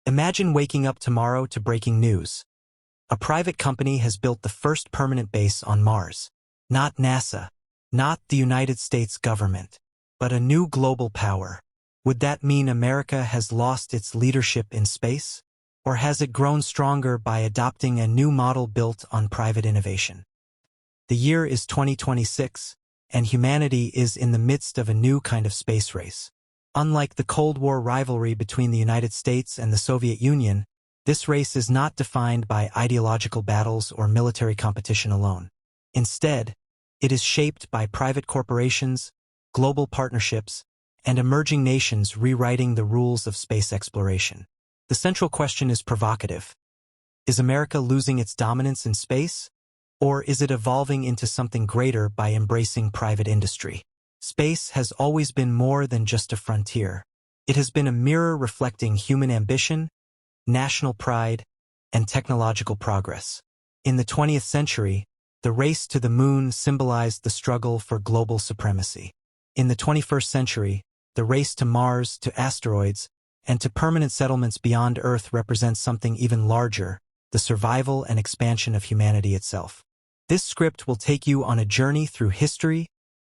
Imagine waking up tomorrow to breaking news. A private company has built the first permanent base on Mars. Not NASA, not the United States government, but a new global power. Would that mean America has lost its leadership in space? Or has it grown stronger by adopting a new model built on private innovation? The year is 2026, and humanity is in the midst of a new kind of space race. Unlike the Cold War rivalry between the United States and the Soviet Union, this race is not defined by ideological battles or military competition alone. Instead, it is shaped by private corporations, global partnerships, and emerging nations rewriting the rules of space exploration. The central question is provocative. Is America losing its dominance in space? Or is it evolving into something greater by embracing private industry? Space has always been more than just a frontier. It has been a mirror reflecting human ambition, national pride, and technological progress. In the 20th century, the race to the moon symbolized the struggle for global supremacy. In the 21st century, the race to Mars, to asteroids, and to permanent settlements beyond Earth represents something even larger, the survival and expansion of humanity itself. This script will take you on a journey through history,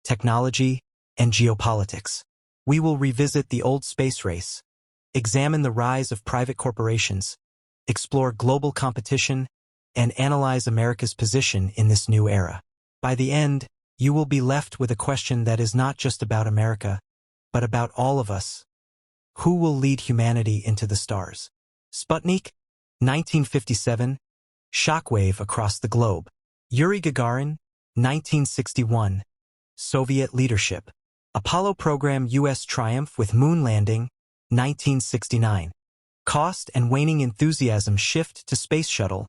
technology, and geopolitics. We will revisit the old space race, examine the rise of private corporations, explore global competition, and analyze America's position in this new era. By the end, you will be left with a question that is not just about America, but about all of us. Who will lead humanity into the stars? Sputnik, 1957, shockwave across the globe. Yuri Gagarin, 1961, Soviet leadership. Apollo program U.S. triumph with moon landing, 1969. Cost and waning enthusiasm shift to space shuttle,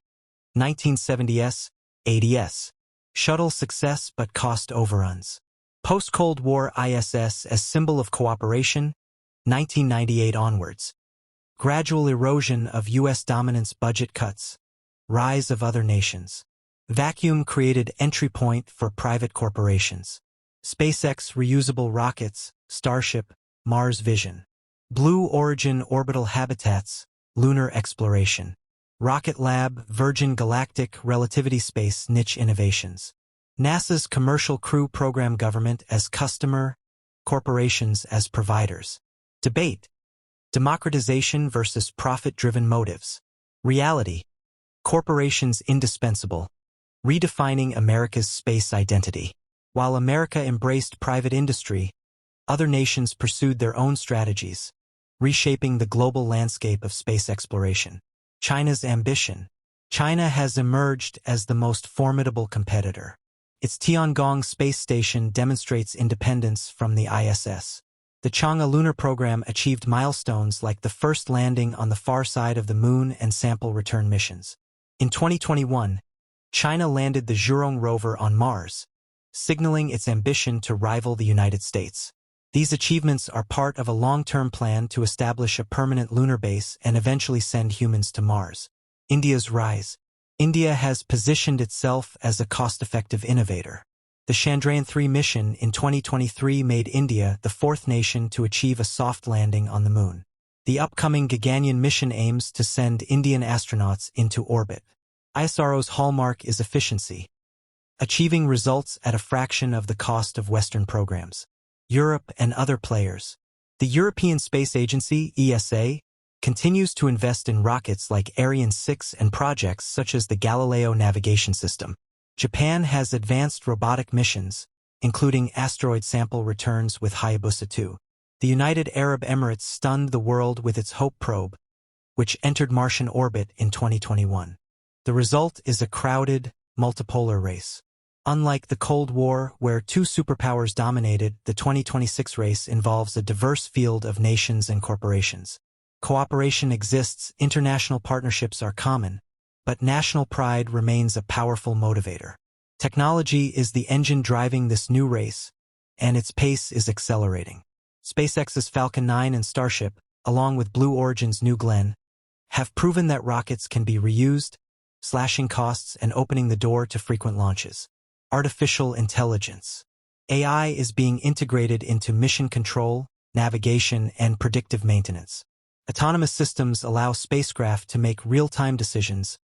1970s, 80s. Shuttle success but cost overruns. Post-Cold War ISS as symbol of cooperation, 1998 onwards. Gradual erosion of U.S. dominance, budget cuts. Rise of other nations. Vacuum created entry point for private corporations. SpaceX reusable rockets, Starship, Mars vision. Blue Origin orbital habitats, lunar exploration. Rocket Lab, Virgin Galactic Relativity Space niche innovations. NASA's Commercial Crew Program, government as customer, corporations as providers. Debate. Democratization versus profit-driven motives. Reality. Corporations indispensable. Redefining America's space identity. While America embraced private industry, other nations pursued their own strategies, reshaping the global landscape of space exploration. China's ambition. China has emerged as the most formidable competitor. Its Tiangong space station demonstrates independence from the ISS. The Chang'e lunar program achieved milestones like the first landing on the far side of the moon and sample return missions. In 2021, China landed the Zhurong rover on Mars, signaling its ambition to rival the United States. These achievements are part of a long-term plan to establish a permanent lunar base and eventually send humans to Mars. India's rise. India has positioned itself as a cost-effective innovator. The Chandrayaan-3 mission in 2023 made India the fourth nation to achieve a soft landing on the moon. The upcoming Gaganyaan mission aims to send Indian astronauts into orbit. ISRO's hallmark is efficiency, achieving results at a fraction of the cost of Western programs. Europe and other players. The European Space Agency, ESA, continues to invest in rockets like Ariane 6 and projects such as the Galileo navigation system. Japan has advanced robotic missions, including asteroid sample returns with Hayabusa 2. The United Arab Emirates stunned the world with its HOPE probe, which entered Martian orbit in 2021. The result is a crowded, multipolar race. Unlike the Cold War, where two superpowers dominated, the 2026 race involves a diverse field of nations and corporations. Cooperation exists, international partnerships are common, but national pride remains a powerful motivator. Technology is the engine driving this new race, and its pace is accelerating. SpaceX's Falcon 9 and Starship, along with Blue Origin's New Glenn, have proven that rockets can be reused, slashing costs and opening the door to frequent launches. Artificial intelligence. AI is being integrated into mission control, navigation, and predictive maintenance. Autonomous systems allow spacecraft to make real-time decisions,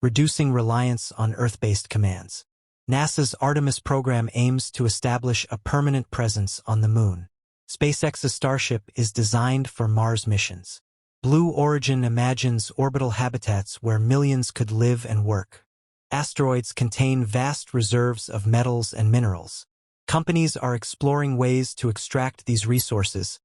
reducing reliance on Earth-based commands. NASA's Artemis program aims to establish a permanent presence on the Moon. SpaceX's Starship is designed for Mars missions. Blue Origin imagines orbital habitats where millions could live and work. Asteroids contain vast reserves of metals and minerals. Companies are exploring ways to extract these resources,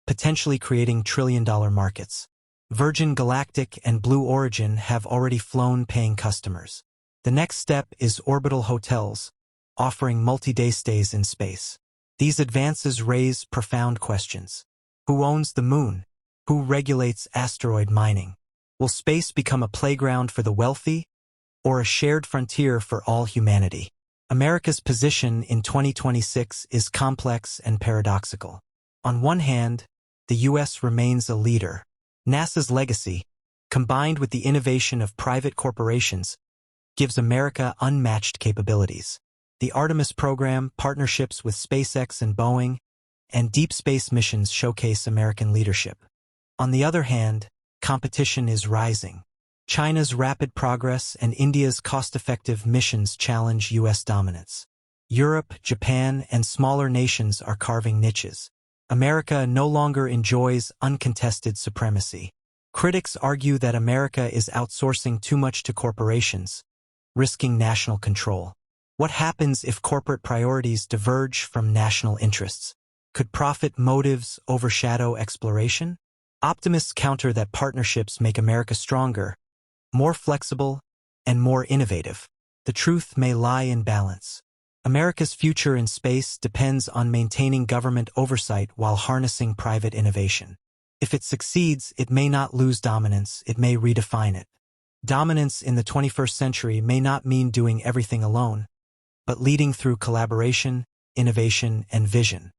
potentially creating trillion-dollar markets. Virgin Galactic and Blue Origin have already flown paying customers. The next step is orbital hotels, offering multi-day stays in space. These advances raise profound questions. Who owns the Moon? Who regulates asteroid mining? Will space become a playground for the wealthy, or a shared frontier for all humanity? America's position in 2026 is complex and paradoxical. On one hand, the U.S. remains a leader. NASA's legacy, combined with the innovation of private corporations, gives America unmatched capabilities. The Artemis program, partnerships with SpaceX and Boeing, and deep space missions showcase American leadership. On the other hand, competition is rising. China's rapid progress and India's cost-effective missions challenge U.S. dominance. Europe, Japan, and smaller nations are carving niches. America no longer enjoys uncontested supremacy. Critics argue that America is outsourcing too much to corporations, risking national control. What happens if corporate priorities diverge from national interests? Could profit motives overshadow exploration? Optimists counter that partnerships make America stronger, more flexible, and more innovative. The truth may lie in balance. America's future in space depends on maintaining government oversight while harnessing private innovation. If it succeeds, it may not lose dominance, it may redefine it. Dominance in the 21st century may not mean doing everything alone, but leading through collaboration, innovation, and vision.